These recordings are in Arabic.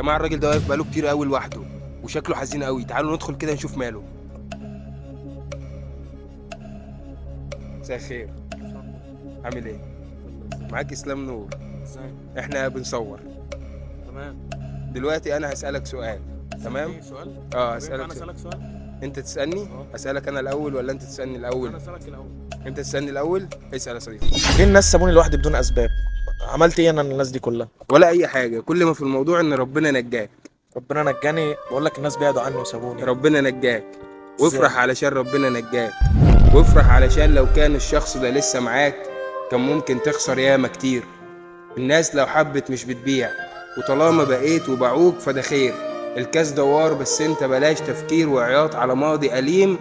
جماعه الراجل ده واقف بقاله كتير قوي لوحده وشكله حزين قوي. تعالوا ندخل كده نشوف ماله. مساء الخير، عامل ايه؟ معاك اسلام نور. ازاي؟ احنا بنصور تمام. دلوقتي. انا هسألك سؤال، تمام؟ سؤال؟ هسألك انا سؤال. اسالك سؤال؟ انت تسألني؟ اسألك انا الاول ولا انت تسألني الاول؟ انا اسالك الاول. انت تسألني الاول. اسأل يا صديقي. ليه الناس سابوني لوحدي بدون اسباب؟ عملت ايه انا للناس دي كلها؟ ولا اي حاجه، كل ما في الموضوع ان ربنا نجاك. ربنا نجاني، بقول لك الناس بعدوا عني وسابوني. ربنا نجاك، ازاي؟ وافرح علشان ربنا نجاك. وافرح علشان لو كان الشخص ده لسه معاك كان ممكن تخسر ياما كتير. الناس لو حبت مش بتبيع، وطالما بقيت وباعوك فده خير. الكاس دوار بس انت بلاش تفكير وعياط على ماضي أليم.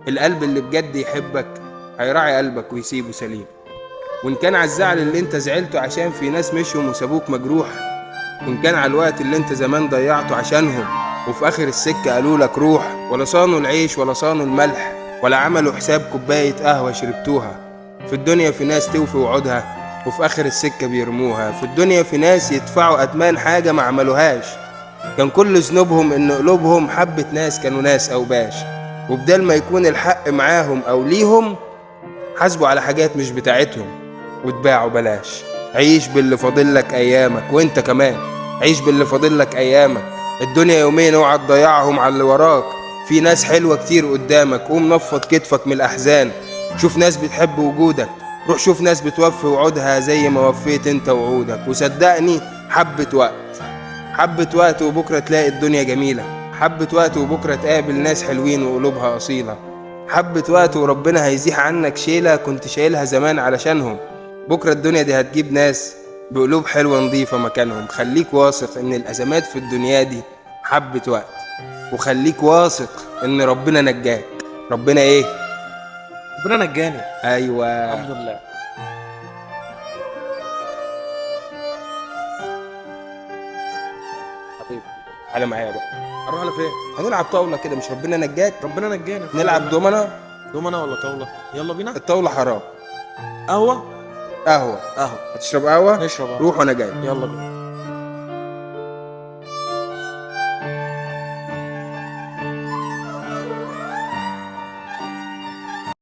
القلب اللي بجد يحبك هيراعي قلبك ويسيبه سليم. وإن كان على الزعل اللي انت زعلته عشان في ناس مشوا وسابوك مجروح، وإن كان على الوقت اللي انت زمان ضيعته عشانهم وفي آخر السكة قالوا لك روح، ولا صانوا العيش ولا صانوا الملح ولا عملوا حساب كوباية قهوة شربتوها. في الدنيا في ناس توفي وعودها وفي آخر السكة بيرموها. في الدنيا في ناس يدفعوا أتمان حاجة ما عملوهاش، كان كل ذنوبهم إن قلوبهم حبت ناس كانوا ناس أوباش. وبدل ما يكون الحق معاهم أو ليهم، حاسبوا على حاجات مش بتاعتهم واتباعوا بلاش. عيش باللي فاضلك أيامك، وانت كمان عيش باللي فاضلك أيامك. الدنيا يومين اوعى تضيعهم على اللي وراك. في ناس حلوة كتير قدامك، قوم نفض كتفك من الأحزان. شوف ناس بتحب وجودك، روح شوف ناس بتوفي وعودها زي ما وفيت انت وعودك. وصدقني حبة وقت، حبة وقت وبكرة تلاقي الدنيا جميلة. حبة وقت وبكرة تقابل ناس حلوين وقلوبها أصيلة. حبة وقت وربنا هيزيح عنك شيلة كنت شايلها زمان علشانهم. بكرة الدنيا دي هتجيب ناس بقلوب حلوة نظيفة مكانهم. خليك واثق ان الأزمات في الدنيا دي حبة وقت، وخليك واثق ان ربنا نجاك. ربنا ايه؟ ربنا نجاني. ايوه. الحمد لله. حبيبي تعالى معايا بقى، اروح على فين؟ هنلعب طاولة كده. مش ربنا نجاك؟ ربنا نجاني. نلعب دومنا. دومنا ولا طاوله؟ يلا بينا. الطاولة حرام. قهوه. قهوة. قهوه. هتشرب قهوة؟ نشرب قهوة. روح وانا جاي. يلا بينا.